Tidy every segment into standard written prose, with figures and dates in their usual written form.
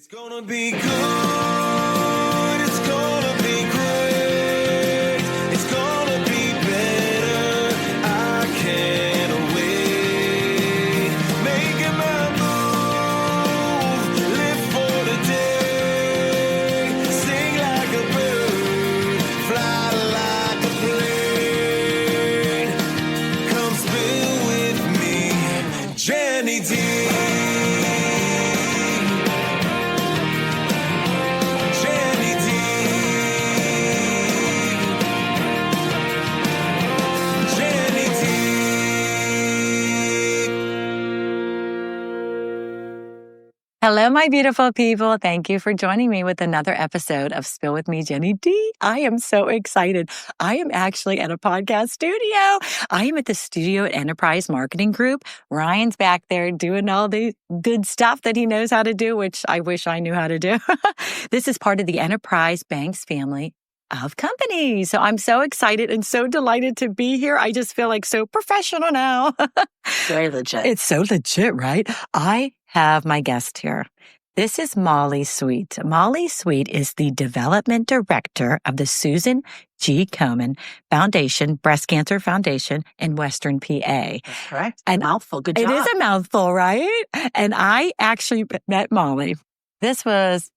It's gonna be good. It's gonna be great. It's gonna be better. I can't wait. Making my move. Live for the day. Sing like a bird. Fly like a plane. Come spill with me, Jenny D. Hello, my beautiful people. Thank you for joining me with another episode of Spill With Me, Jenny D. I am so excited. I am actually at a podcast studio. I am at the studio at Enterprise Marketing Group. Ryan's back there doing all the good stuff that he knows how to do, which I wish I knew how to do. This is part of the Enterprise Banks family of companies. So I'm so excited and so delighted to be here. I just feel like so professional now. Very legit. It's so legit, right? I have my guest here. This is Molly Sweet. Molly Sweet is the development director of the Susan G. Komen Foundation, Breast Cancer Foundation in Western PA. That's correct. And mouthful. Good job. It is a mouthful, right? And I actually met Molly. This was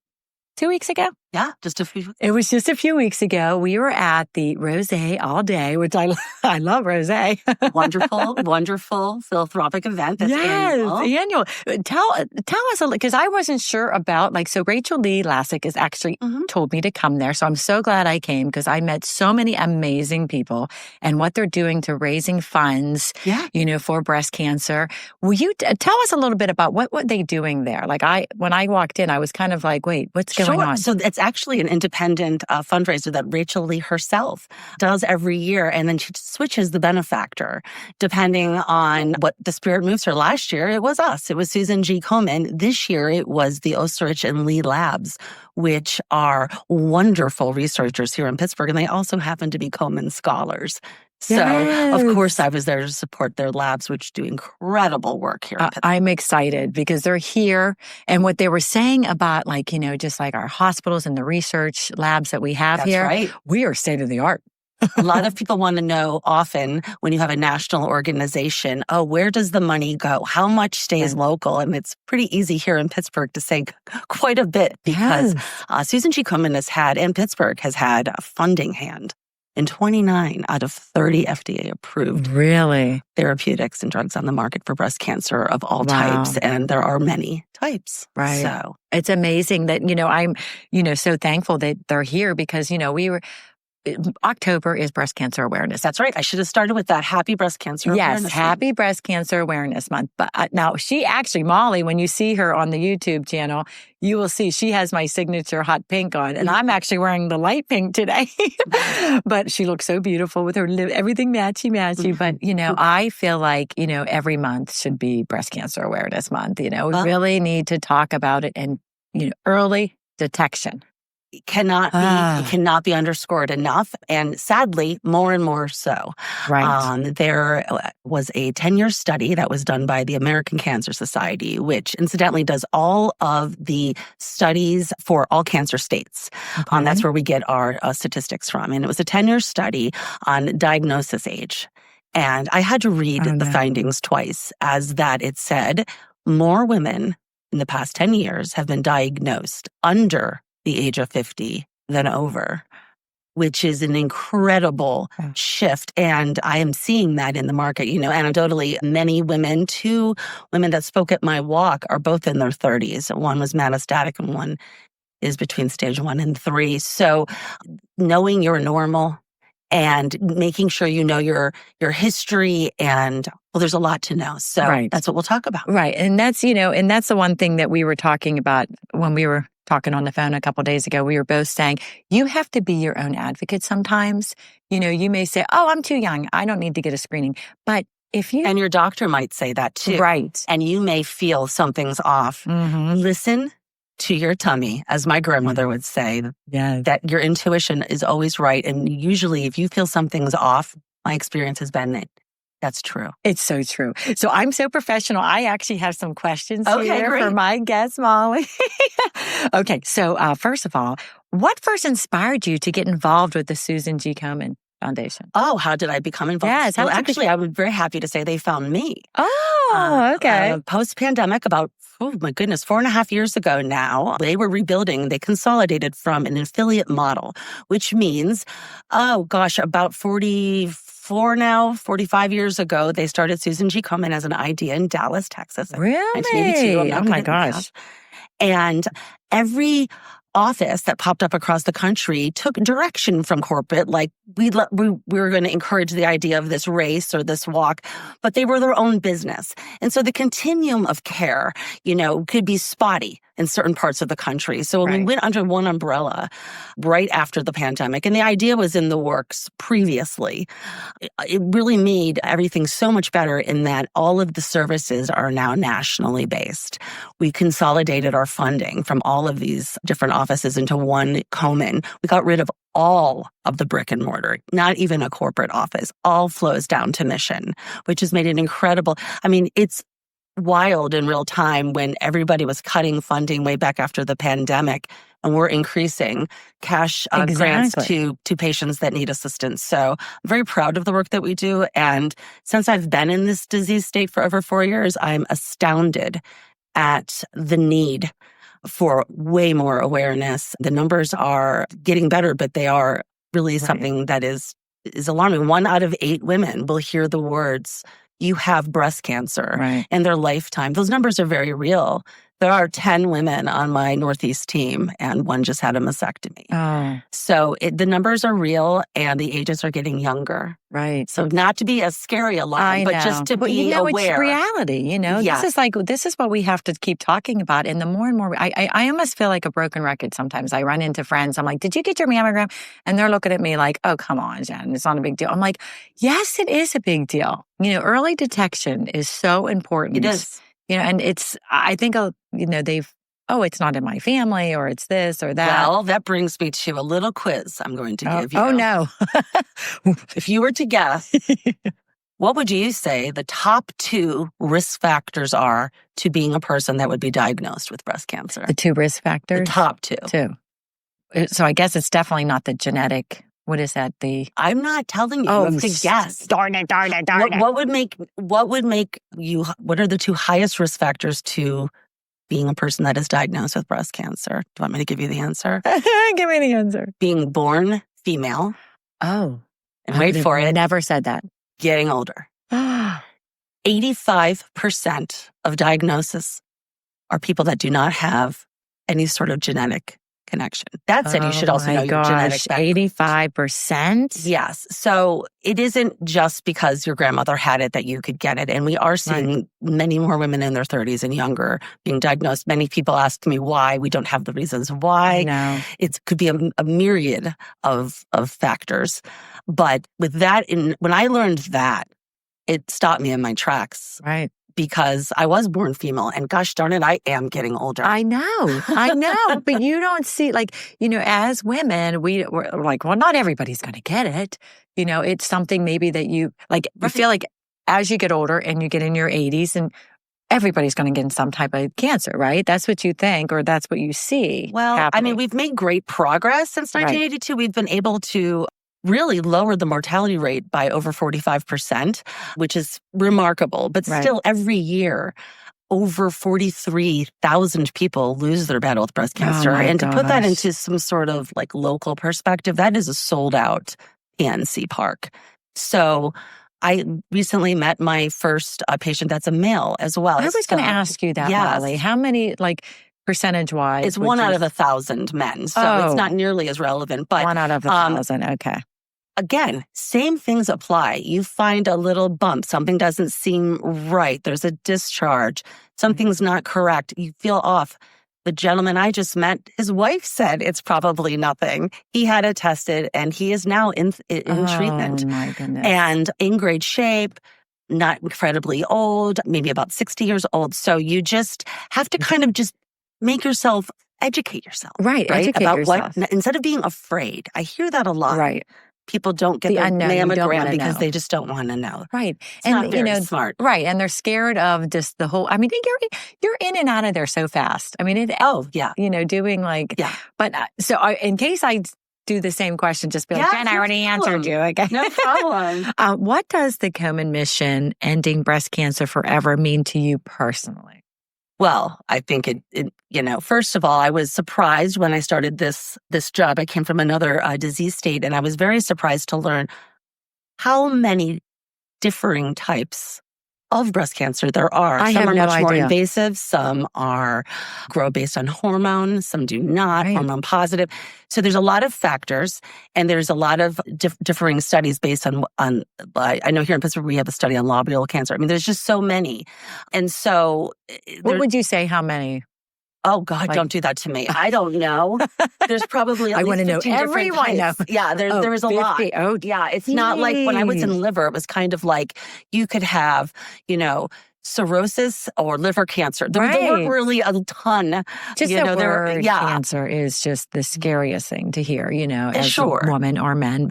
2 weeks ago. Yeah, just a few. It was just a few weeks ago. We were at the Rosé all day, which I love Rosé. wonderful philanthropic event. That's annual. Tell us, because I wasn't sure about, so Rachel Lee Lassick has actually told me to come there. So I'm so glad I came because I met so many amazing people and what they're doing to raising funds, for breast cancer. Will you tell us a little bit about what were they doing there? When I walked in, I was kind of like, wait, what's going on? So it's actually an independent fundraiser that Rachel Lee herself does every year. And then she switches the benefactor depending on what the spirit moves her. Last year, it was us. It was Susan G. Komen. This year, it was the Osterich and Lee Labs, which are wonderful researchers here in Pittsburgh. And they also happen to be Komen scholars. So, of course, I was there to support their labs, which do incredible work here. I'm excited because they're here. And what they were saying about, just like our hospitals and the research labs that we have here, right. We are state of the art. A lot of people want to know often when you have a national organization, where does the money go? How much stays local? And it's pretty easy here in Pittsburgh to say quite a bit because Susan G. Komen and Pittsburgh has had a funding hand in 29 out of 30 FDA-approved therapeutics and drugs on the market for breast cancer of all types. And there are many types. Right. So it's amazing that, I'm, so thankful that they're here because, October is Breast Cancer Awareness. That's right. I should have started with that. Happy Breast Cancer Awareness Month. Yes, Happy Breast Cancer Awareness Month. But now Molly, when you see her on the YouTube channel, you will see she has my signature hot pink on. And I'm actually wearing the light pink today. But she looks so beautiful with her everything matchy-matchy. But, I feel like, every month should be Breast Cancer Awareness Month. We really need to talk about it and, early detection. It cannot be underscored enough. And sadly, more and more so. Right. There was a 10-year study that was done by the American Cancer Society, which incidentally does all of the studies for all cancer states. Okay. That's where we get our statistics from. And it was a 10-year study on diagnosis age. And I had to read the findings twice, as that it said more women in the past 10 years have been diagnosed under the age of 50 than over, which is an incredible shift. And I am seeing that in the market. Anecdotally, many women, 2 women that spoke at my walk are both in their 30s. One was metastatic and one is between stage 1 and 3. So knowing you're normal and making sure you know your history and there's a lot to know. So that's what we'll talk about. Right. And that's, and that's the one thing that we were talking about when we were talking on the phone a couple of days ago. We were both saying, you have to be your own advocate sometimes. You may say, I'm too young. I don't need to get a screening. But if you... And your doctor might say that too. Right. And you may feel something's off. Listen to your tummy, as my grandmother would say, that your intuition is always right. And usually if you feel something's off, my experience has been that That's true. It's so true. So I'm so professional. I actually have some questions here great. for my guest, Molly. Okay. So first of all, what first inspired you to get involved with the Susan G. Komen Foundation? Oh, how did I become involved? Yes. Well, actually, I was very happy to say they found me. Oh, okay. Post-pandemic, about, 4.5 years ago now, they were rebuilding. They consolidated from an affiliate model, which means, about 45 years ago, they started Susan G. Komen as an idea in Dallas, Texas. Really? 1982. Oh my gosh. And every office that popped up across the country took direction from corporate, like we were going to encourage the idea of this race or this walk, but they were their own business. And so the continuum of care, could be spotty in certain parts of the country. So when we went under one umbrella right after the pandemic, and the idea was in the works previously, it really made everything so much better in that all of the services are now nationally based. We consolidated our funding from all of these different offices into one Komen. We got rid of all of the brick and mortar, not even a corporate office, all flows down to mission, which has made it incredible. I mean, it's wild in real time when everybody was cutting funding way back after the pandemic, and we're increasing cash grants to patients that need assistance. So I'm very proud of the work that we do. And since I've been in this disease state for over 4 years, I'm astounded at the need for way more awareness. The numbers are getting better, but they are really something that is alarming. 1 out of 8 women will hear the words, "You have breast cancer," in their lifetime. Those numbers are very real. There are 10 women on my Northeast team, and 1 just had a mastectomy. So the numbers are real, and the ages are getting younger. Right. So not to be a scary alarm, but just to be aware. It's reality, Yes. This is what we have to keep talking about. And the more and more, I almost feel like a broken record sometimes. I run into friends. I'm like, "Did you get your mammogram?" And they're looking at me like, "Oh, come on, Jen, it's not a big deal." I'm like, yes, it is a big deal. Early detection is so important. It is. And I think, it's not in my family, or it's this or that. Well, that brings me to a little quiz I'm going to give you. Oh, no. If you were to guess, what would you say the top 2 risk factors are to being a person that would be diagnosed with breast cancer? The 2 risk factors? The top 2. So I guess it's definitely not the genetic. What is that? I'm not telling you. You have to guess. Darn it. What would make you, what are the 2 highest risk factors to being a person that is diagnosed with breast cancer? Do you want me to give you the answer? Give me the answer. Being born female. Oh. And wait for it. Never said that. Getting older. 85% of diagnoses are people that do not have any sort of genetic connection. That said, you should also know your genetic background. 85%? Yes. So it isn't just because your grandmother had it that you could get it. And we are seeing many more women in their 30s and younger being diagnosed. Many people ask me why. We don't have the reasons why. No. It could be a myriad of factors. But with that, when I learned that, it stopped me in my tracks. Right. Because I was born female, and gosh darn it, I am getting older. I know. But you don't see, as women, we're like, well, not everybody's going to get it. It's something maybe that you feel like as you get older and you get in your 80s, and everybody's going to get some type of cancer, right? That's what you think, or that's what you see. Well, happening. I mean, we've made great progress since 1982. We've been able to really lowered the mortality rate by over 45%, which is remarkable. But still, every year, over 43,000 people lose their battle with breast cancer. And to put that into some sort of local perspective, that is a sold out PNC park. So I recently met my first patient that's a male as well. I was going to ask you that, Molly. How many, percentage-wise? It's 1 out of 1,000 men. So it's not nearly as relevant. But 1 out of 1,000. Okay. Again, same things apply. You find a little bump. Something doesn't seem right. There's a discharge. Something's not correct. You feel off. The gentleman I just met, his wife said it's probably nothing. He had it tested, and he is now in treatment. Oh, my goodness. And in great shape, not incredibly old, maybe about 60 years old. So you just have to kind of just educate yourself. Right? Educate about yourself. instead of being afraid. I hear that a lot. Right. people don't get The their unknown, you don't mammogram wanna because know. they just don't want to know. Right. It's not very smart. Right. And they're scared of just the whole, I mean, you're in and out of there so fast. I mean, Oh, yeah. doing like, Yeah. but in case I do the same question, just be like, Yeah, Jen, I no already answered problem. you. Okay. No problem. What does the Komen mission, ending breast cancer forever, mean to you personally? Well, I think first of all, I was surprised when I started this job. I came from another disease state, and I was very surprised to learn how many differing types of breast cancer there are. I Some have are no much more idea. invasive. Some grow based on hormones. Some do not, Right. hormone positive. So there's a lot of factors, and there's a lot of differing studies based on. I know here in Pittsburgh we have a study on lobular cancer. I mean, there's just so many, and so What would you say? How many? oh God, don't do that to me. I don't know. There's probably at I least want to know 15 different everyone. types. Yeah, there is a 50. lot. Oh, Yeah, it's not like when I was geez. in liver, it was kind of like you could have, cirrhosis or liver cancer. There weren't Right. really a ton. Just you know, the there word yeah. cancer is just the scariest thing to hear, as Sure. a woman or men.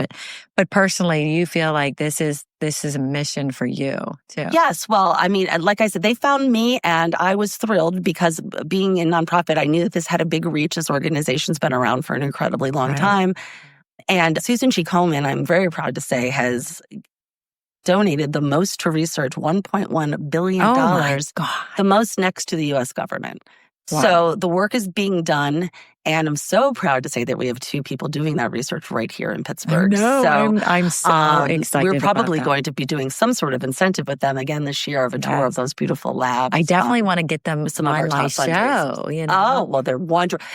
But personally, you feel like this is a mission for you too. Yes. Well, I mean, like I said, they found me and I was thrilled because being in nonprofit, I knew that this had a big reach. This organization's been around for an incredibly long Right. time. And Susan G. Komen, I'm very proud to say, has donated the most to research, $1.1 billion, Oh my God. the most next to the U.S. government. Wow. So the work is being done, and I'm so proud to say that we have 2 people doing that research right here in Pittsburgh. No, So I'm so excited. we're probably about that. going to be doing some sort of incentive with them again this year of a tour of those beautiful labs. I definitely want to get them some of our on my top fundraisers. show. Oh, well, they're wonderful.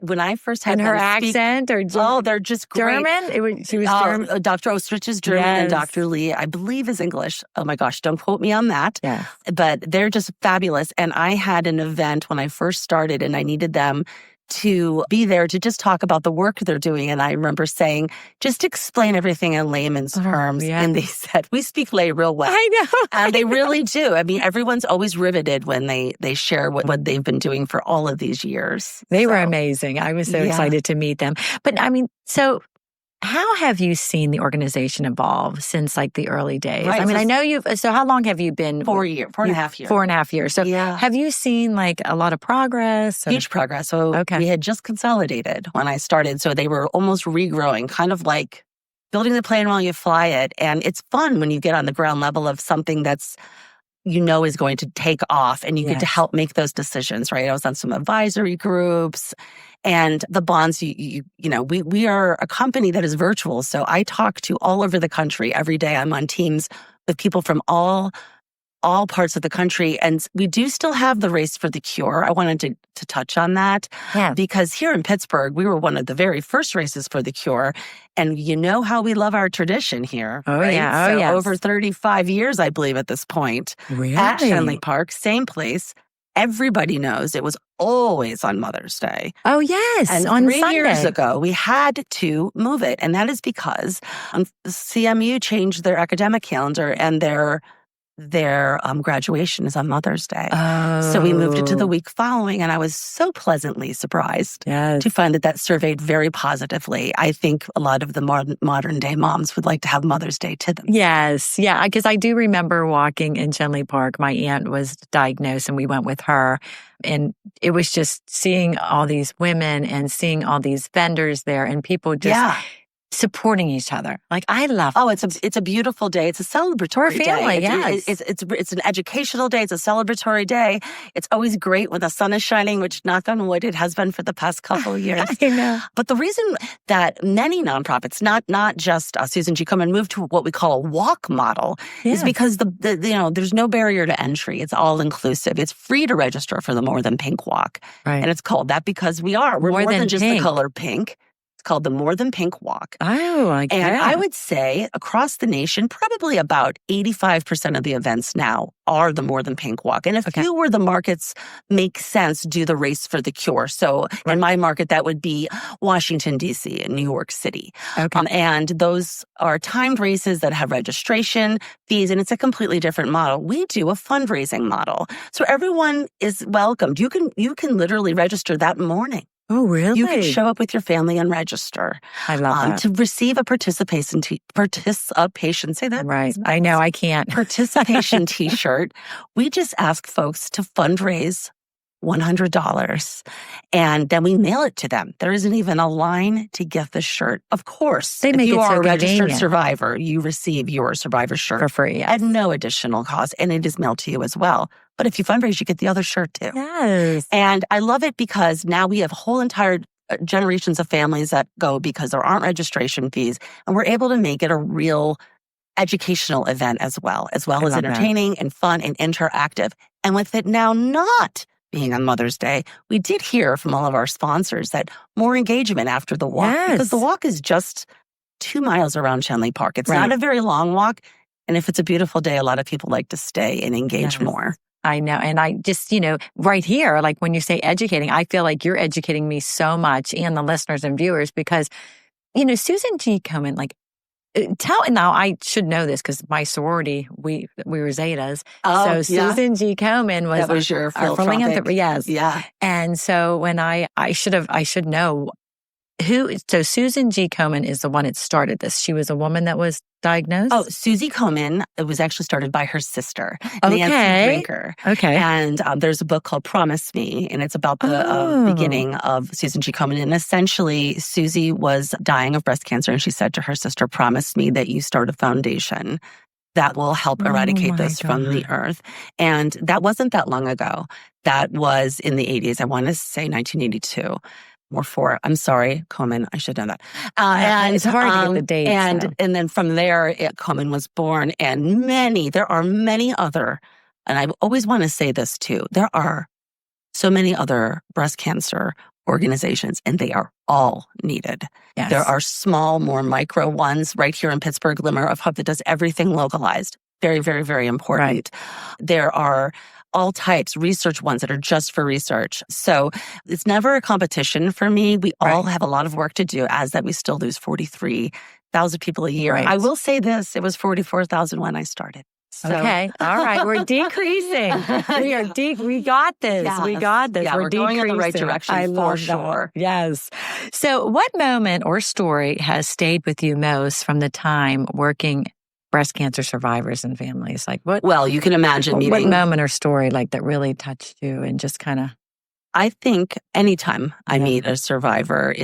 When I first had And her them speak- accent or they're just great. German? She was German. Dr. Ostrich is German and Yes. Dr. Lee, I believe, is English. Oh my gosh, don't quote me on that. Yeah. But they're just fabulous. And I had an event when I first started and I needed them to be there to just talk about the work they're doing. And I remember saying, just explain everything in layman's terms. yeah. And they said, we speak lay real well. I know. And they really do. I mean, everyone's always riveted when they share what they've been doing for all of these years. They were amazing. I was so excited to meet them. But I mean, so how have you seen the organization evolve since like the early days? Right, I mean, so I know so how long have you been? 4 years, 4.5 years. 4.5 years. So Yeah. have you seen like a lot of progress? Or- Huge progress. So we had just consolidated when I started. So they were almost regrowing, kind of like building the plane while you fly it. And it's fun when you get on the ground level of something that's, is going to take off and you get to help make those decisions, right? I was on some advisory groups and the bonds, we are a company that is virtual. So I talk to all over the country every day. I'm on teams with people from all parts of the country. And we do still have the race for the cure. I wanted to touch on that because here in Pittsburgh, we were one of the very first races for the cure. And you know how we love our tradition here. Oh, right? yeah. So yes. over 35 years, I believe, at this point. Really? At Shenley Park, same place. Everybody knows it was always on Mother's Day. Oh, yes. And on 3 Sunday. years ago, we had to move it. And that is because CMU changed their academic calendar and their graduation is on Mother's Day. Oh. So we moved it to the week following, and I was so pleasantly surprised to find that surveyed very positively. I think a lot of the modern day moms would like to have Mother's Day to them. Yes. Yeah. Because I do remember walking in Shenley Park. My aunt was diagnosed and we went with her. And it was just seeing all these women and seeing all these vendors there and people just supporting each other. Like, I love it. Oh, it's a beautiful day. It's a celebratory For a family, day. yes. It's an educational day. It's a celebratory day. It's always great when the sun is shining, which, knock on wood, it has been for the past couple of years. I know. But the reason that many nonprofits, not just Susan G. Komen, moved to what we call a walk model is because there's no barrier to entry. It's all inclusive. It's free to register for the More Than Pink Walk. Right. And it's called that because we're more than just the color pink. Called the More Than Pink Walk. Oh, I get And it. I would say across the nation, probably about 85% of the events now are the More Than Pink Walk. And a few where the markets make sense do the Race for the Cure. So in my market, that would be Washington, D.C. and New York City. Okay. And those are timed races that have registration fees, and it's a completely different model. We do a fundraising model. So everyone is welcomed. You can literally register that morning. Oh, really? You can show up with your family and register. I love that. To receive a participation, say that. Right. I know, I can't. Participation t-shirt. We just ask folks to fundraise $100 and then we mail it to them. There isn't even a line to get the shirt. Of course, They make if you it so are a registered convenient. survivor, you receive your survivor shirt For free, yes. at no additional cost, and it is mailed to you as well. But if you fundraise, you get the other shirt too. Yes. And I love it because now we have whole entire generations of families that go because there aren't registration fees, and we're able to make it a real educational event as well as entertaining and fun and interactive. And with it now not being on Mother's Day, we did hear from all of our sponsors that more engagement after the walk, because the walk is just 2 miles around Shenley Park. It's not a very long walk. And if it's a beautiful day, a lot of people like to stay and engage more. I know. And I just, right here, like when you say educating, I feel like you're educating me so much and the listeners and viewers because, Susan G. Komen, now I should know this because my sorority, we were Zetas. Oh, so Susan G. Komen was your our philanthropist. Yes. Yeah. And so when I should know so Susan G. Komen is the one that started this. She was a woman that was diagnosed? Oh, Susie Komen, it was actually started by her sister, Okay. Nancy Drinker. Okay. And there's a book called Promise Me, and it's about the beginning of Susan G. Komen. And essentially, Susie was dying of breast cancer, and she said to her sister, promise me that you start a foundation that will help eradicate this from the earth. And that wasn't that long ago. That was in the 80s. I want to say 1982. I'm sorry, Komen. I should know that. And it's hard to get the dates. And then from there, Komen was born, and there are many other, and I always want to say this too, there are so many other breast cancer organizations, and they are all needed. Yes. There are small, more micro ones right here in Pittsburgh, Glimmer of Hope, that does everything localized. Very, very, very important. Right. There are all types, research ones that are just for research. So it's never a competition for me. We all have a lot of work to do, as that we still lose 43,000 people a year. Right. I will say this, it was 44,000 when I started. So. Okay. All right. We're decreasing. We got this. Yes. We got this. Yeah, we're going in the right direction I for love sure. That. Yes. So what moment or story has stayed with you most from the time working breast cancer survivors and families? Well, you can imagine meeting. What moment or story that really touched you and just kind of... I think anytime I meet a survivor,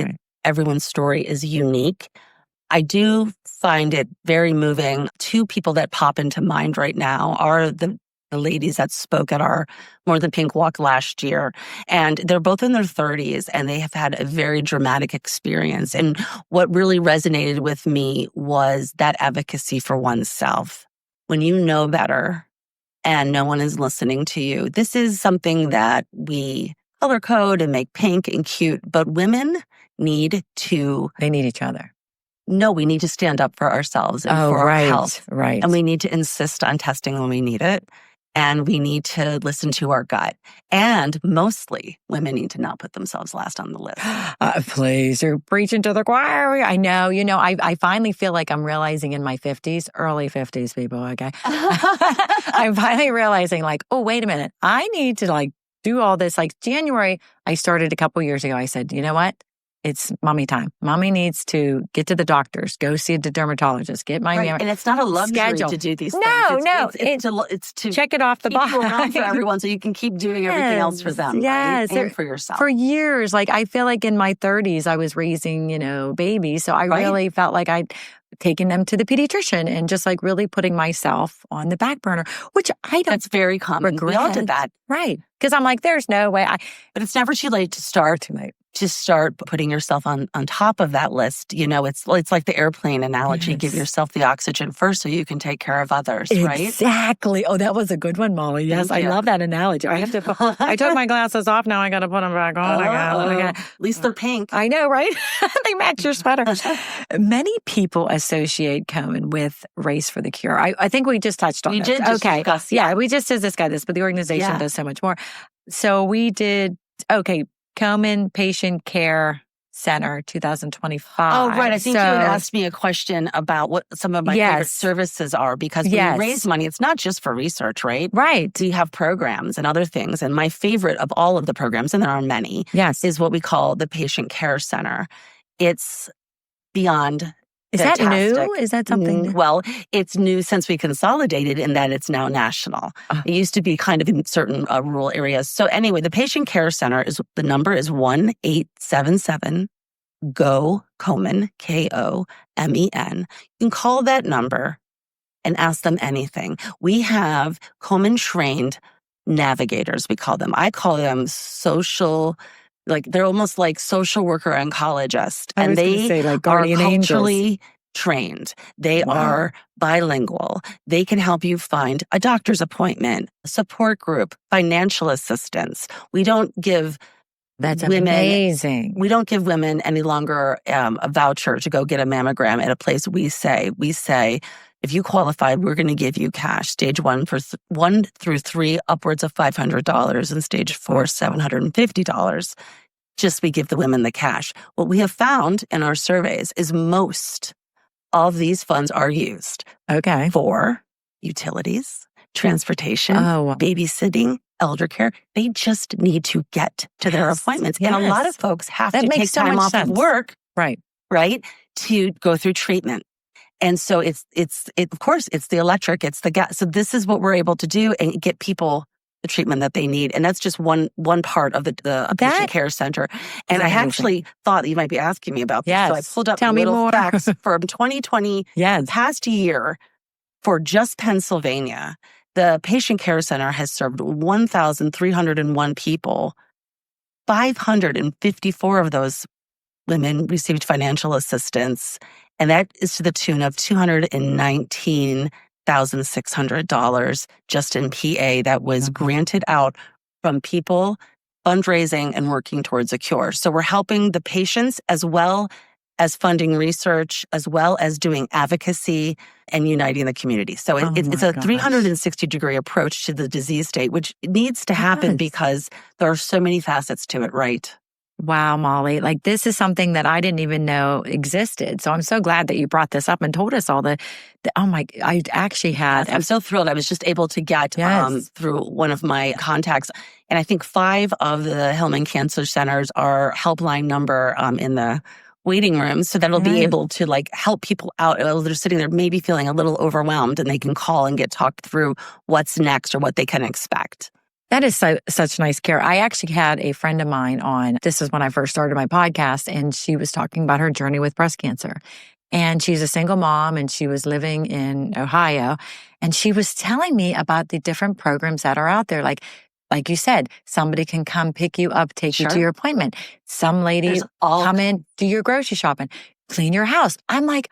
everyone's story is unique. I do find it very moving. 2 people that pop into mind right now are the ladies that spoke at our More Than Pink walk last year. And they're both in their 30s, and they have had a very dramatic experience. And what really resonated with me was that advocacy for oneself. When you know better and no one is listening to you, this is something that we color code and make pink and cute, but women need to... They need each other. No, we need to stand up for ourselves and for our health. Right. And we need to insist on testing when we need it. And we need to listen to our gut. And mostly, women need to not put themselves last on the list. Please, you're preaching to the choir. I know. I finally feel like I'm realizing in my 50s, early 50s, people, okay? I'm finally realizing oh, wait a minute. I need to do all this. January, I started a couple years ago. I said, you know what? It's mommy time. Mommy needs to get to the doctors, go see the dermatologist, get my and it's not a luxury schedule. To do these things. It's to check it off the box. Keep you around for everyone so you can keep doing everything else for them. Yes. Right? And for yourself. For years, I feel like in my 30s, I was raising, babies. So I really felt like I'd taken them to the pediatrician and just really putting myself on the back burner, which I don't That's very common. regret. We all did that. Right. Because I'm there's no way. But it's never too late to start. To start putting yourself on top of that list. It's like the airplane analogy. Yes. Give yourself the oxygen first so you can take care of others, right? Exactly. Oh, that was a good one, Molly. Yes, I love that analogy. I took my glasses off. Now I got to put them back on again. At least they're pink. I know, right? They match your sweater. Many people associate Komen with Race for the Cure. I think we just touched on this. We did just discuss. Yeah, we just discussed this, but the organization does so much more. So we did, Komen Patient Care Center 2025. Oh, right. I think you had So- asked me a question about what some of my favorite services are, because when you raise money, it's not just for research, right? Right. We have programs and other things. And my favorite of all of the programs, and there are many, is what we call the Patient Care Center. It's beyond Is fantastic. that new? Is that something new? Well, it's new since we consolidated in that it's now national. It used to be kind of in certain rural areas. So anyway, the Patient Care Center, the number is 1-877-GO Komen, Komen. You can call that number and ask them anything. We have Komen-trained navigators, we call them. I call them they're almost like social worker oncologist. And they like are guardian culturally trained. They are bilingual. They can help you find a doctor's appointment, a support group, financial assistance. We don't give amazing. We don't give women any longer a voucher to go get a mammogram at a place. We say, if you qualify, we're going to give you cash. Stage 1 for 1 through 3, upwards of $500, and stage 4, $750. Just we give the women the cash. What we have found in our surveys is most of these funds are used for utilities, transportation, babysitting, elder care. They just need to get to their appointments. And a lot of folks have to take time off of work, right, to go through treatment. And so of course, it's the electric, it's the gas. So this is what we're able to do and get people the treatment that they need. And that's just one part of the Patient Care Center. And I actually thought you might be asking me about this. So I pulled up little facts from 2020, past year, for just Pennsylvania. The Patient Care Center has served 1,301 people. 554 of those women received financial assistance, and that is to the tune of $219,600 just in PA that was granted out from people fundraising and working towards a cure. So we're helping the patients as well as funding research, as well as doing advocacy and uniting the community. So it's a 360-degree approach to the disease state, which needs to happen because there are so many facets to it, right? Wow, Molly. Like, this is something that I didn't even know existed. So I'm so glad that you brought this up and told us all I actually had. I'm so thrilled. I was just able to get through one of my contacts. And I think 5 of the Hillman Cancer Centers are helpline number in the waiting room, so that'll be able to help people out. They're sitting there maybe feeling a little overwhelmed, and they can call and get talked through what's next or what they can expect. That is such nice care. I actually had a friend of mine on, this is when I first started my podcast, and she was talking about her journey with breast cancer. And she's a single mom, and she was living in Ohio. And she was telling me about the different programs that are out there. Like you said, somebody can come pick you up, take you to your appointment. Some lady come in, do your grocery shopping, clean your house. I'm like,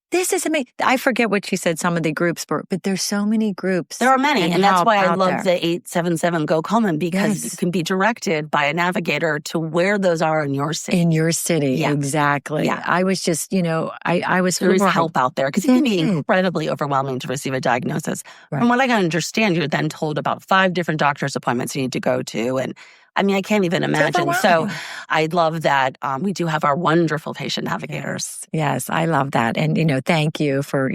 this is amazing. I forget what she said some of the groups were, but there's so many groups. There are many. And that's why I love the 877-GO-KOMEN, because you can be directed by a navigator to where those are in your city. In your city, exactly. Yeah. I was just, I was... There is help out there, because it can be incredibly overwhelming to receive a diagnosis. Right. From what I can understand, you're then told about 5 different doctor's appointments you need to go to. And I can't even imagine. So I love that we do have our wonderful patient navigators. Yes, I love that. And, thank you for,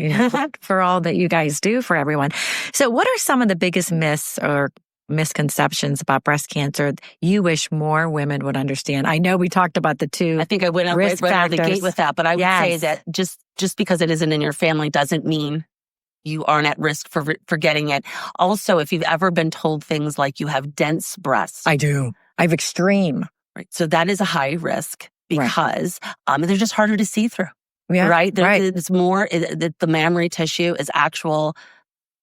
for all that you guys do for everyone. So what are some of the biggest myths or misconceptions about breast cancer you wish more women would understand? I know we talked about the 2. I think I went right out of the gate with that, but I would say that just because it isn't in your family doesn't mean you aren't at risk for getting it. Also, if you've ever been told things like you have dense breasts. I do. I have extreme. Right. So that is a high risk because they're just harder to see through. Yeah, right? It's more, the mammary tissue is actual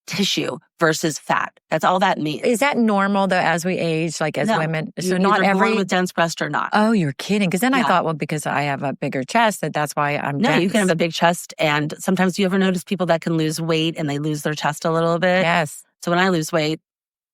tissue versus fat. That's all that means. Is that normal though as we age, like as women? So not everyone with dense breast or not. Oh, you're kidding. Because then I thought, well, because I have a bigger chest, that's why I'm dense. No, you can have a big chest. And sometimes you ever notice people that can lose weight and they lose their chest a little bit? Yes. So when I lose weight,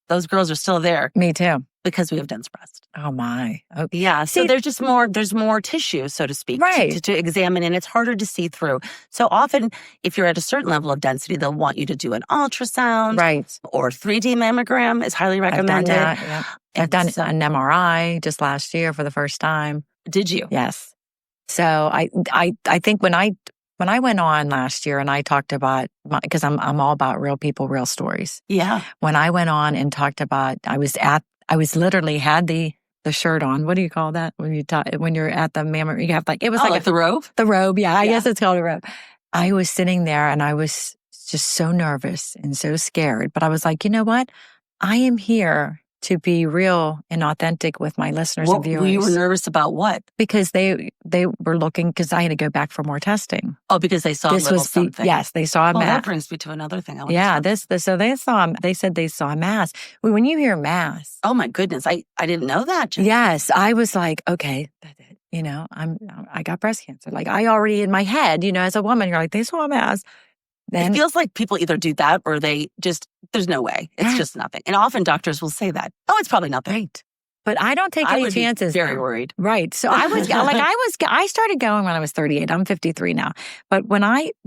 those girls are still there. Me too. Because we have dense breast. Oh my. Okay. Yeah. So there's more tissue, so to speak, to examine, and it's harder to see through. So often, if you're at a certain level of density, they'll want you to do an ultrasound. Right. Or 3D mammogram is highly recommended. I've done an MRI just last year for the first time. Did you? Yes. So I think when I went on last year and I talked about, because I'm all about real people, real stories. Yeah. When I went on and talked about, I was literally had the shirt on. What do you call that when you're at the mammogram? You have it was like the robe? The robe, yeah. I guess it's called a robe. I was sitting there and I was just so nervous and so scared. But I was like, you know what? I am here to be real and authentic with my listeners and viewers. You were nervous about what? Because they were looking, because I had to go back for more testing. Oh, because they saw something. Yes, they saw a mass. That brings me to another thing. So they said they saw a mass. When you hear mass. Oh my goodness, I didn't know that. Jen. Yes, I was like, okay, that's it. You know, I got breast cancer. Like I already in my head, you know, as a woman, you're like, they saw a mass. Then, it feels like people either do that or they just, there's no way. It's just nothing. And often doctors will say that. Oh, it's probably nothing. Right. But I don't take any chances. Be very worried. Right. So I started going when I was 38. I'm 53 now. But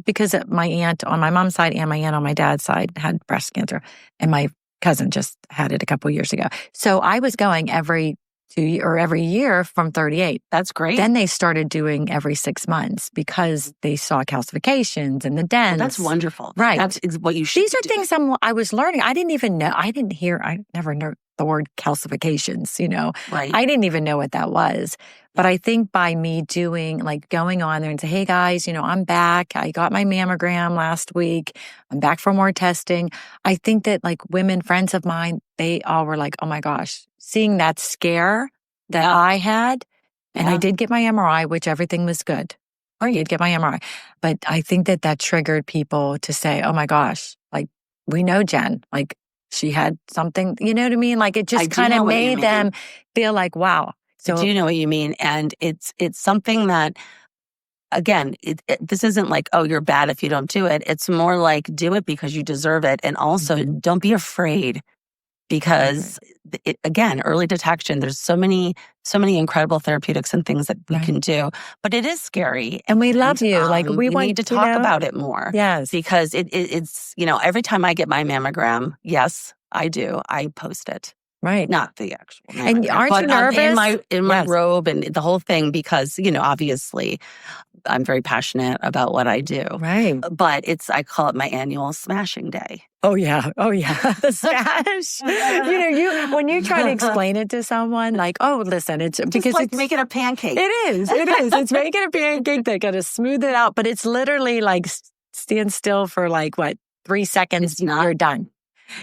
because my aunt on my mom's side and my aunt on my dad's side had breast cancer, and my cousin just had it a couple of years ago. So I was going every year from 38. That's great. Then they started doing every 6 months because they saw calcifications and the dents. Well, that's wonderful. Right. That's what you should These are things I was learning. I didn't even know. I never know the word calcifications, you know. Right. I didn't even know what that was. But I think by me going on there and say, hey guys, you know, I'm back. I got my mammogram last week. I'm back for more testing. I think that women, friends of mine, they all were like, oh my gosh, seeing that scare that I had. And I did get my MRI, which everything was good. I did get my MRI. But I think that triggered people to say, oh my gosh, we know Jen, she had something, you know what I mean? It just kind of made them feel like, wow. So I do know what you mean. And it's something that, again, this isn't like, oh, you're bad if you don't do it. It's more like do it because you deserve it. And also don't be afraid because, again, early detection, there's so many incredible therapeutics and things that we can do. But it is scary. And we love you. We need to talk about it more. Yes. Because it's, every time I get my mammogram, yes, I do. I post it. Right. Not the actual mammogram. And aren't you nervous? In my robe and the whole thing, because, obviously I'm very passionate about what I do. Right. But I call it my annual smashing day. Oh yeah. The smash. When you try to explain it to someone, listen, it's because it's making a pancake. It is. It's making a pancake. They got to smooth it out, but it's literally stand still for 3 seconds. You're done.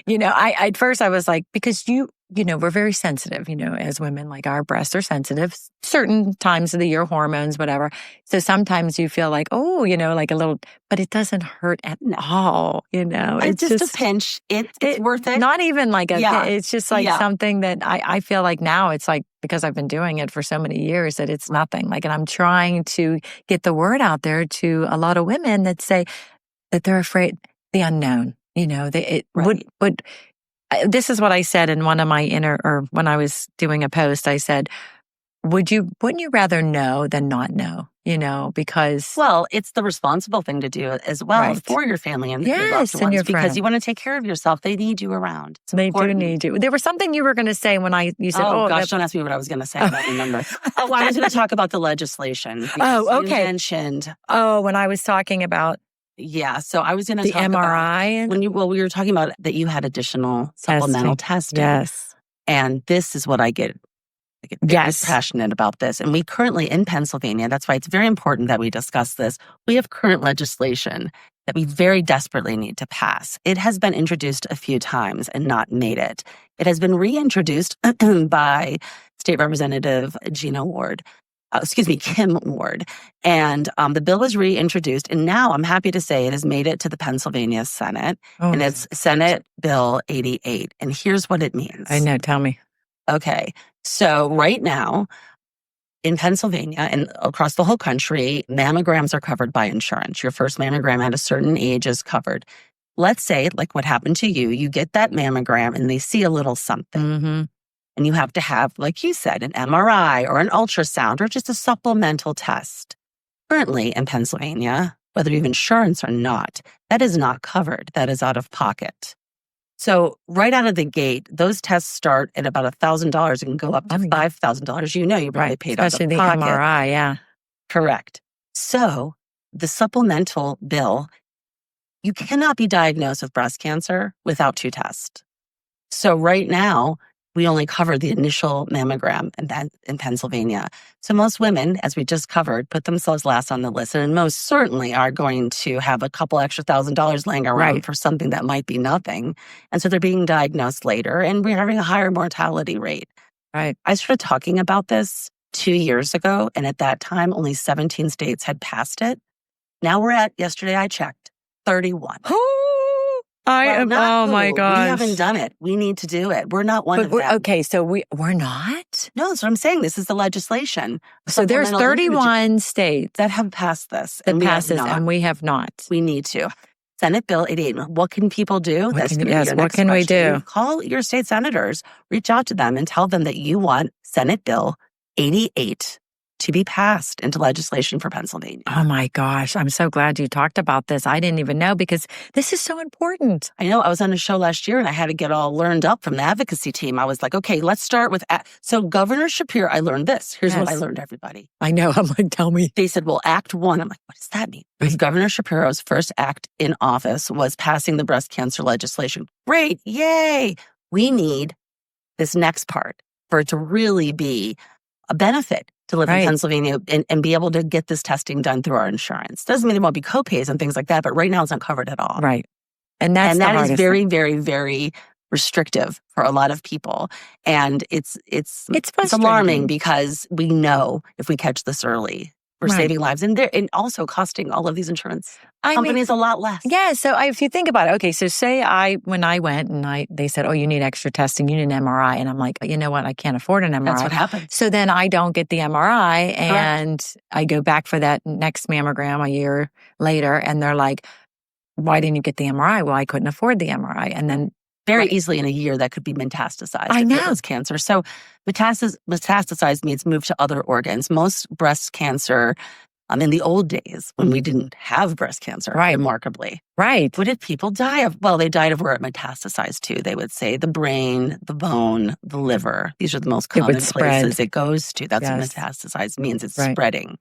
At first I was like, because we're very sensitive, as women, our breasts are sensitive, certain times of the year, hormones, whatever. So sometimes you feel like, oh, a little, but it doesn't hurt at all, It's just a pinch. It's worth it. Not even it's just something that I feel like now it's because I've been doing it for so many years that it's nothing. And I'm trying to get the word out there to a lot of women that say that they're afraid the unknown. This is what I said in one of my when I was doing a post. I said, wouldn't you rather know than not know? Because it's the responsible thing to do as well for your family and your loved ones, and your because friends. You want to take care of yourself. They need you around. They do need you. There was something you were going to say when you said, "Oh gosh, don't ask me what I was going to say. I don't remember." I was going to talk about the legislation. Oh, okay. You mentioned. When I was talking about. Yeah, so I was going to talk MRI about we were talking about that you had additional supplemental testing. Yes, and this is what I get. Passionate about this, and we currently in Pennsylvania. That's why it's very important that we discuss this. We have current legislation that we very desperately need to pass. It has been introduced a few times and not made it. It has been reintroduced by State Representative Kim Ward. And the bill was reintroduced. And now I'm happy to say it has made it to the Pennsylvania Senate. And it's Senate Bill 88. And here's what it means. I know. Tell me. Okay. So right now in Pennsylvania and across the whole country, mammograms are covered by insurance. Your first mammogram at a certain age is covered. Let's say, what happened to you, you get that mammogram and they see a little something. Mm-hmm. And you have to have, like you said, an MRI or an ultrasound or just a supplemental test. Currently in Pennsylvania, whether you have insurance or not, that is not covered. That is out of pocket. So right out of the gate, those tests start at about $1,000 and go up to $5,000. You probably paid out of pocket. Especially the MRI, yeah. Correct. So the supplemental bill, you cannot be diagnosed with breast cancer without 2 tests. So right now, we only cover the initial mammogram in Pennsylvania. So most women, as we just covered, put themselves last on the list, and most certainly are going to have a couple extra $1,000 laying around for something that might be nothing. And so they're being diagnosed later, and we're having a higher mortality rate. Right. I started talking about this 2 years ago, and at that time, only 17 states had passed it. Now we're at, yesterday I checked, 31. Oh my gosh. We haven't done it. We need to do it. We're not one of them. Okay, so we're not? No, that's what I'm saying. This is the legislation. So there's 31 states that have passed this. And we have not. We need to. Senate Bill 88. What can people do? What can we do? Call your state senators. Reach out to them and tell them that you want Senate Bill 88 to be passed into legislation for Pennsylvania. Oh my gosh. I'm so glad you talked about this. I didn't even know because this is so important. I know. I was on a show last year and I had to get all learned up from the advocacy team. I was like, okay, let's start with, so Governor Shapiro, I learned this. Here's what I learned, everybody. I know. I'm like, tell me. They said, well, Act 1. I'm like, what does that mean? Because Governor Shapiro's first act in office was passing the breast cancer legislation. Great. Yay. We need this next part for it to really be a benefit to live in Pennsylvania and be able to get this testing done through our insurance. Doesn't mean there won't be copays and things like that, but right now it's not covered at all. Right. And that is very, very, very restrictive for a lot of people. And it's alarming because we know if we catch this early, we're saving lives and also costing all of these insurance companies a lot less. Yeah. So if you think about it, okay, so say when I went and they said, oh, you need extra testing, you need an MRI. And I'm like, you know what? I can't afford an MRI. That's what happened. So then I don't get the MRI and I go back for that next mammogram a year later. And they're like, why didn't you get the MRI? Well, I couldn't afford the MRI. And then very easily in a year that could be metastasized. I know. If it was cancer. So metastasized means move to other organs. Most breast cancer, in the old days when we didn't have breast cancer, remarkably. Right. What did people die of? Well, they died of where it metastasized to. They would say the brain, the bone, the liver. These are the most common places it goes to. That's what metastasized means. It's spreading.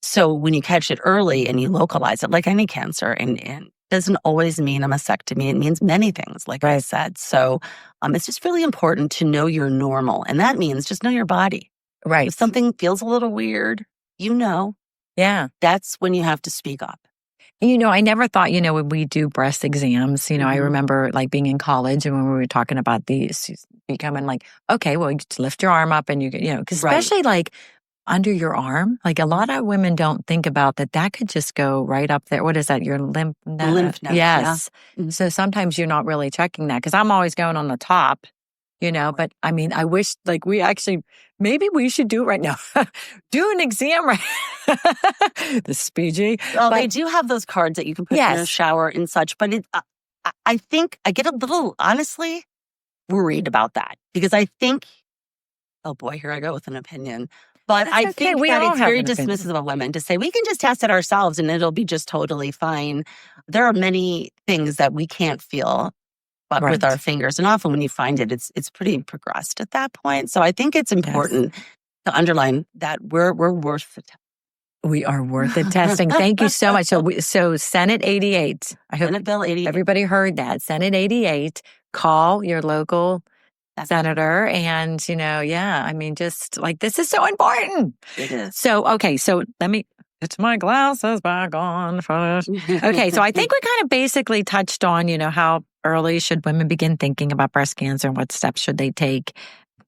So when you catch it early and you localize it, like any cancer, and doesn't always mean a mastectomy. It means many things, like I said. So it's just really important to know you're normal. And that means just know your body. Right. If something feels a little weird, Yeah. That's when you have to speak up. I never thought, when we do breast exams, I remember like being in college and when we were talking about these becoming like, okay, well, you just lift your arm up and you get, because especially like under your arm, like a lot of women don't think about that could just go right up there. What is that? Your lymph node? Lymph node. Yes. Yeah. Mm-hmm. So sometimes you're not really checking that because I'm always going on the top, but I mean, I wish like maybe we should do it right now. Do an exam right. This is PG. Well, they do have those cards that you can put in your shower and such, but I think I get a little, honestly, worried about that because I think, oh boy, here I go with an opinion. But I think that it's very dismissive of women to say, we can just test it ourselves and it'll be just totally fine. There are many things that we can't feel but with our fingers. And often when you find it, it's pretty progressed at that point. So I think it's important to underline that we're worth the test. We are worth the testing. Thank you so much. So Senate 88. I hope Senate Bill 88. Everybody heard that. Senate 88. Call your local senator and, I mean, just like, this is so important. It is. So, okay. So let me get my glasses back on first. Okay. So I think we kind of basically touched on, how early should women begin thinking about breast cancer and what steps should they take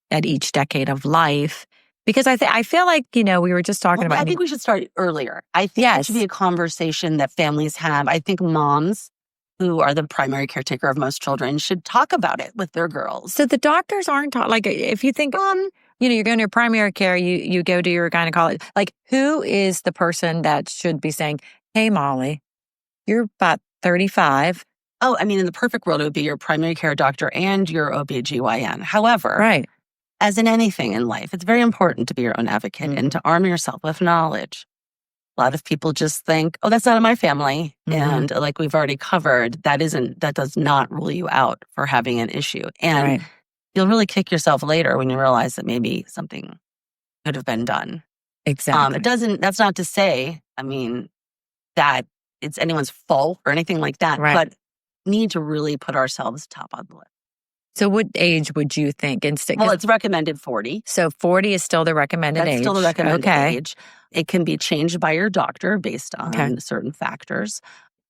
at each decade of life? Because I feel like, we were just talking about. I think we should start earlier. I think it should be a conversation that families have. I think moms who are the primary caretaker of most children should talk about it with their girls. So the doctors aren't like, if you think, you're going to your primary care, you go to your gynecologist. Like, who is the person that should be saying, hey, Molly, you're about 35. Oh, I mean, in the perfect world, it would be your primary care doctor and your OBGYN. However, as in anything in life, it's very important to be your own advocate and to arm yourself with knowledge. A lot of people just think, oh, that's not in my family. And like we've already covered, that does not rule you out for having an issue. And you'll really kick yourself later when you realize that maybe something could have been done. Exactly. That's not to say, that it's anyone's fault or anything like that, Right. but need to really put ourselves top on the list. So what age would you think? Well, it's recommended 40. So 40 is still the recommended age. That's still the recommended Okay. age. It can be changed by your doctor based on certain factors.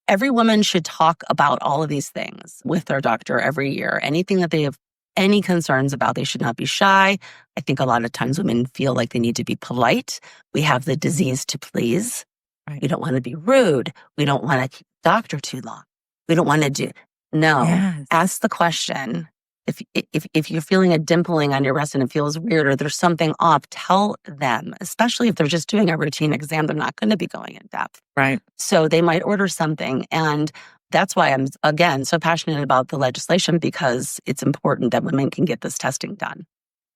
Every woman should talk about all of these things with their doctor every year. Anything that they have any concerns about, they should not be shy. I think a lot of times women feel like they need to be polite. We have the disease to please. Right. We don't want to be rude. We don't want to keep the doctor too long. We don't want to do. No. Yes. Ask the question. If you're feeling a dimpling on your breast and it feels weird or there's something off, tell them, especially if they're just doing a routine exam. They're not going to be going in depth. Right. So they might order something. And that's why I'm, again, so passionate about the legislation, because it's important that women can get this testing done.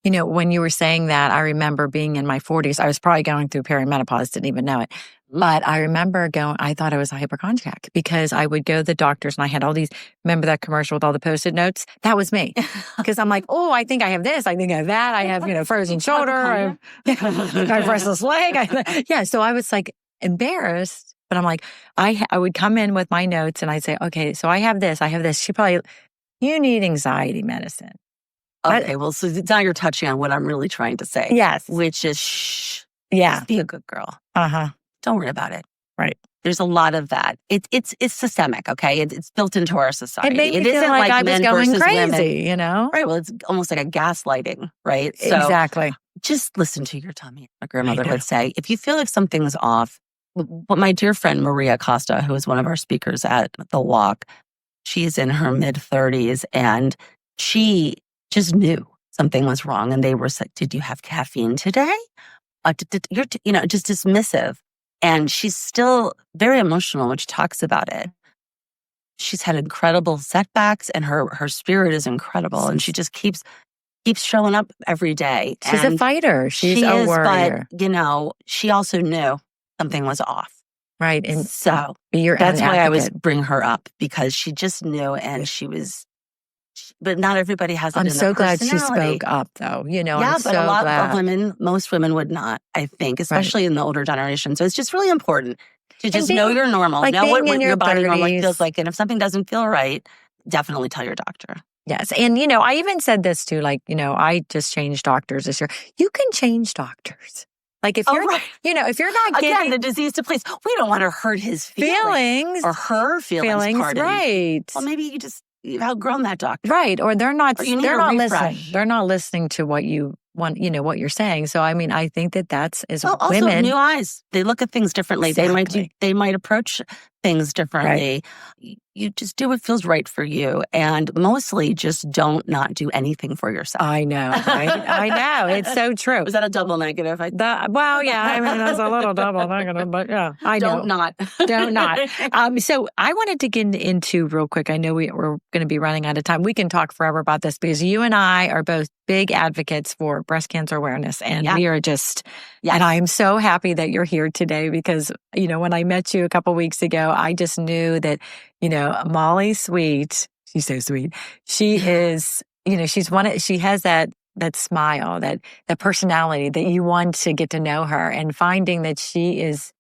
You know, when you were saying that, I remember being in my 40s. I was probably going through perimenopause, didn't even know it. But I remember I thought I was a hypochondriac because I would go to the doctors and I had all these, remember that commercial with all the Post-it notes? That was me. Because I'm like, oh, I think I have this. I think I have that. I have, frozen shoulder. I have restless leg. So I was like embarrassed. But I'm like, I would come in with my notes and I'd say, okay, so I have this. You need anxiety medicine. Okay, well, so now you're touching on what I'm really trying to say. Yes. Which is, shh. Yeah. Just be a good girl. Uh-huh. Don't worry about it. Right. There's a lot of that. It's systemic, okay? It's built into our society. It made me feel isn't like I was men going versus crazy, women. Right, well, it's almost like a gaslighting, right? So exactly. just listen to your tummy, my grandmother would say. If you feel like something's off, what my dear friend Maria Costa, who is one of our speakers at the walk, she's in her mid-30s, and she just knew something was wrong. And they were like, did you have caffeine today? You're just dismissive. And she's still very emotional when she talks about it. She's had incredible setbacks and her spirit is incredible. And she just keeps showing up every day. She's a fighter. She's a warrior. But, she also knew something was off. Right. And so that's why I was bring her up, because she just knew, and she was, but not everybody has it. I'm in so their glad she personality. spoke up, though. Yeah, I'm but so a lot glad. of women, most women would not, I think, especially in the older generation. So it's just really important to just know you're normal, know what your body normally feels like. And if something doesn't feel right, definitely tell your doctor. Yes. And, I even said this too, I just changed doctors this year. You can change doctors. Like if you're, if you're not getting again, the disease to please, we don't want to hurt his feelings or her feelings. Right. Well, maybe you've outgrown that doctor. Right. Or they're not listening. Refresh. They're not listening to what you want, what you're saying. So, I think that's also women. New eyes. They look at things differently. Exactly. They might approach things differently. Right. You just do what feels right for you. And mostly just don't not do anything for yourself. I know. Right? I know. It's so true. Was that a double negative? Well, yeah. That's a little double negative, but yeah. I know. Don't not. Don't not. So I wanted to get into real quick. I know we're going to be running out of time. We can talk forever about this because you and I are both big advocates for breast cancer awareness. And we are just, and I am so happy that you're here today because, when I met you a couple weeks ago, I just knew that, Molly Sweet, she's so sweet. She is, she has that smile, that personality that you want to get to know her, and finding that she's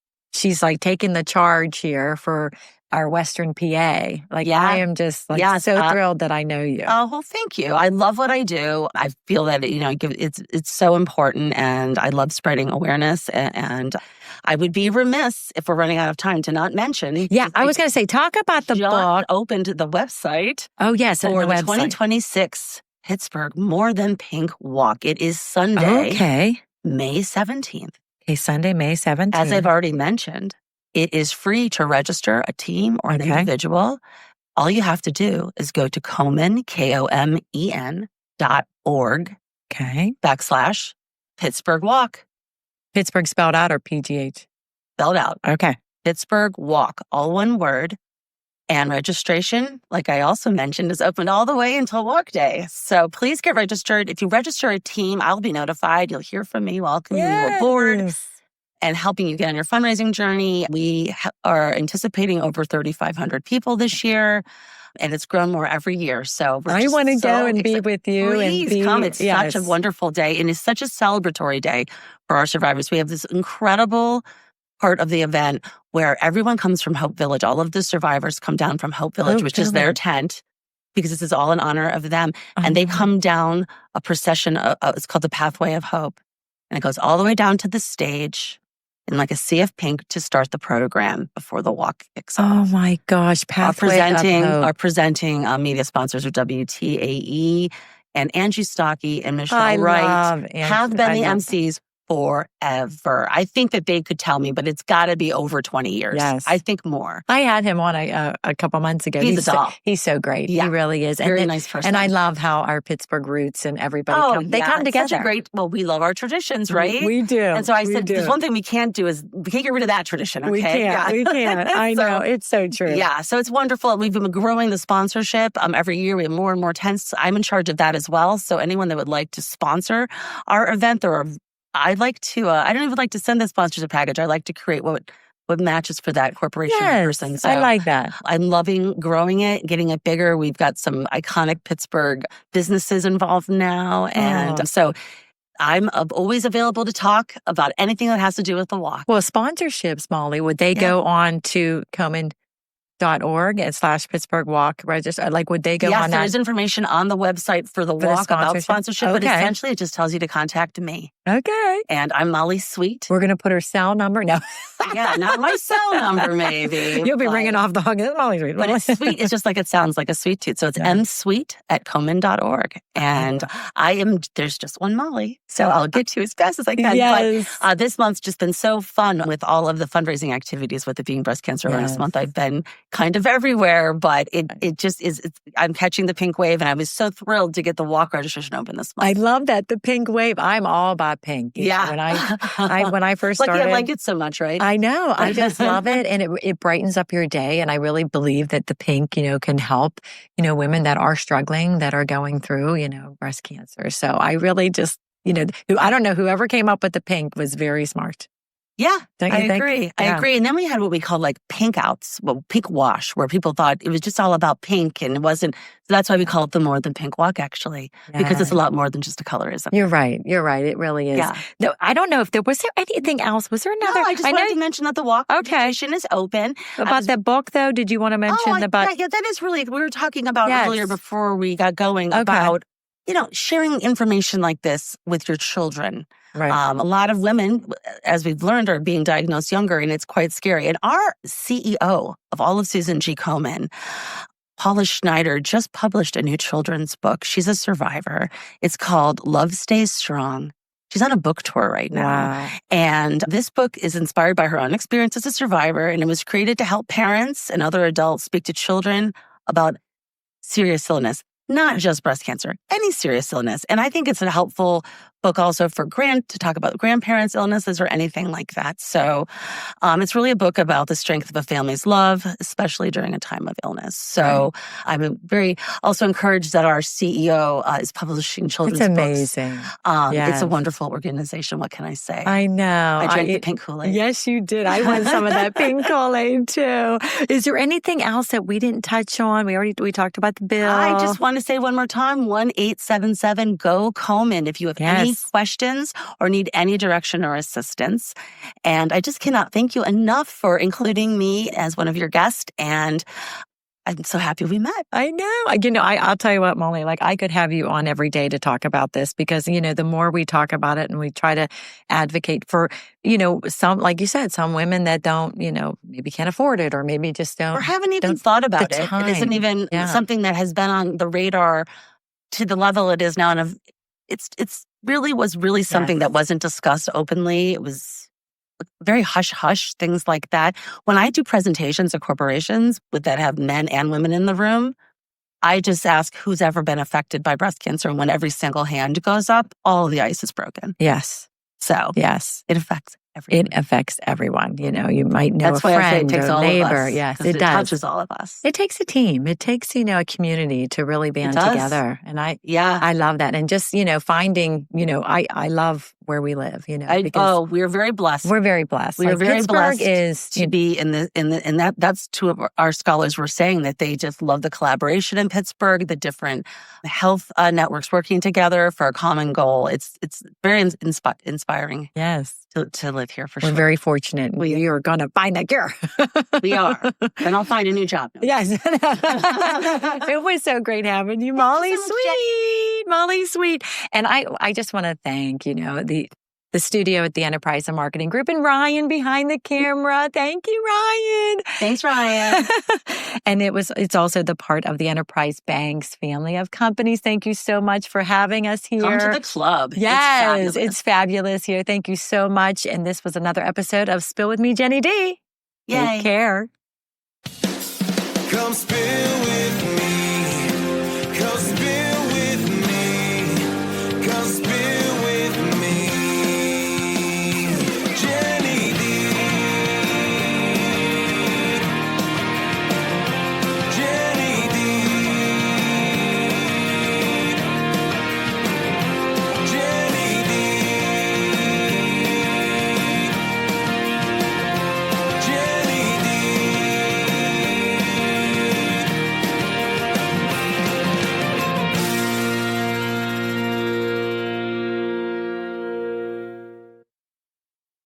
like taking the charge here for our Western PA. I am just so thrilled that I know you. Oh, well, thank you. I love what I do. I feel that, it's so important, and I love spreading awareness, and I would be remiss if we're running out of time to not mention. Yeah, I was going to say, talk about the book. Opened the website. Oh, yes. For the 2026 Pittsburgh More Than Pink Walk. It is Sunday, May 17th. Okay, Sunday, May 17th. As I've already mentioned, it is free to register a team or an individual. All you have to do is go to Komen, KOMEN.org. /Pittsburgh Walk. Pittsburgh spelled out or PGH? Spelled out. Okay. Pittsburgh Walk, all one word. And registration, like I also mentioned, is open all the way until walk day. So please get registered. If you register a team, I'll be notified. You'll hear from me, welcoming you aboard and helping you get on your fundraising journey. We are anticipating over 3,500 people this year. and it's grown more every year. So I want to go and be with you. Please come. It's such a wonderful day, and it's such a celebratory day for our survivors. We have this incredible part of the event where everyone comes from Hope Village. All of the survivors come down from Hope Village, which is their tent, because this is all in honor of them. And they come down a procession. It's called the Pathway of Hope. And it goes all the way down to the stage in like a sea of pink to start the program before the walk kicks off. Oh my gosh. Pathway of Hope. Our presenting media sponsors are WTAE and Angie Stockey and Michelle Wright have been the MCs forever. I think that they could tell me, but it's got to be over 20 years. Yes. I think more. I had him on a couple months ago. He's a doll. He's so great. Yeah. He really is. Very nice person. And I love how our Pittsburgh roots and everybody they come together. It's such a great, we love our traditions, right? We do. And so I said, there's one thing we can't do is we can't get rid of that tradition, okay? We can't. I know. It's so true. Yeah. So it's wonderful. We've been growing the sponsorship. Every year we have more and more tents. I'm in charge of that as well. So anyone that would like to sponsor our event, I'd like to, I don't even like to send the sponsorship package. I like to create what matches for that corporation person. So I like that. I'm loving growing it, getting it bigger. We've got some iconic Pittsburgh businesses involved now. And so I'm always available to talk about anything that has to do with the walk. Well, sponsorships, Molly, would they go on to Komen.org/Pittsburgh Walk register? Like, would they go on that? Yes, there is information on the website for the walk about sponsorship, but essentially it just tells you to contact me. Okay. And I'm Molly Sweet. We're going to put her cell number. No. Yeah, not my cell number, maybe. You'll be ringing off the hook. It's Molly Sweet. But it's sweet. It's just like it sounds, like a sweet tooth. So it's msweet@Komen.org. And there's just one Molly. So I'll get to you as fast as I can. Yes. But this month's just been so fun with all of the fundraising activities with it being Breast Cancer Awareness Month. I've been kind of everywhere, but it just is, I'm catching the pink wave, and I was so thrilled to get the walk registration open this month. I love that, the pink wave. I'm all about pink. Yeah. When I first started. Lucky I like it so much, right? I know. I just love it. And it brightens up your day. And I really believe that the pink, can help, women that are struggling, that are going through, breast cancer. So I really just, I don't know, whoever came up with the pink was very smart. Yeah, I agree. I agree. And then we had what we call like pink outs, pink wash, where people thought it was just all about pink, and it wasn't. So that's why we call it the More Than Pink Walk, actually, because it's a lot more than just a colorism. You're right. It really is. Yeah. No, I don't know if was there anything else? Was there another? No, I just wanted to mention that the walk registration is open. About the book, though, did you want to mention yeah, that is really, we were talking about earlier before we got going about, sharing information like this with your children. Right. A lot of women, as we've learned, are being diagnosed younger, and it's quite scary. And our CEO of all of Susan G. Komen, Paula Schneider, just published a new children's book. She's a survivor. It's called Love Stays Strong. She's on a book tour right now. Wow. And this book is inspired by her own experience as a survivor, and it was created to help parents and other adults speak to children about serious illness. Not just breast cancer, any serious illness. And I think it's a helpful book also for to talk about grandparents' illnesses or anything like that. So it's really a book about the strength of a family's love, especially during a time of illness. So I'm very also encouraged that our CEO is publishing children's books. It's amazing. It's a wonderful organization. What can I say? I know. I drank the pink Kool-Aid. Yes, you did. I want some of that pink Kool-Aid too. Is there anything else that we didn't touch on? We talked about the bill. I just want to say one more time, 1-877-GO-KOMEN if you have any questions or need any direction or assistance. And I just cannot thank you enough for including me as one of your guests. And I'm so happy we met. I know. I'll tell you what, Molly, I could have you on every day to talk about this because, the more we talk about it and we try to advocate for, some, like you said, some women that don't, maybe can't afford it or maybe just don't. Or haven't even thought about it. It isn't even something that has been on the radar to the level it is now. And it's really something that wasn't discussed openly. It was very hush-hush, things like that. When I do presentations at corporations that have men and women in the room, I just ask who's ever been affected by breast cancer. And when every single hand goes up, all of the ice is broken. Yes. So yes, it affects everyone. It affects everyone. You might know That's a why I say it friend takes or all neighbor. of us, Yes, it does. touches all of us. It takes a team. It takes, a community to really band together. And I love that. And just, finding, I love where we live, we're very blessed. We're very blessed. We are very Pittsburgh blessed is to be in that's two of our scholars were saying that they just love the collaboration in Pittsburgh, the different health networks working together for a common goal. It's very inspiring. Yes. To live here for sure. We're very fortunate. We are going to find that cure. We are. Then I'll find a new job. Yes. It was so great having you, Molly. Molly, sweet. And I just want to thank, the studio at the Enterprise and Marketing Group and Ryan behind the camera. Thank you, Ryan. Thanks, Ryan. And it's also the part of the Enterprise Bank's family of companies. Thank you so much for having us here. Come to the club. Yes, it's fabulous here. Thank you so much. And this was another episode of Spill with Me, Jenny D. Yay. Take care. Come spill with me.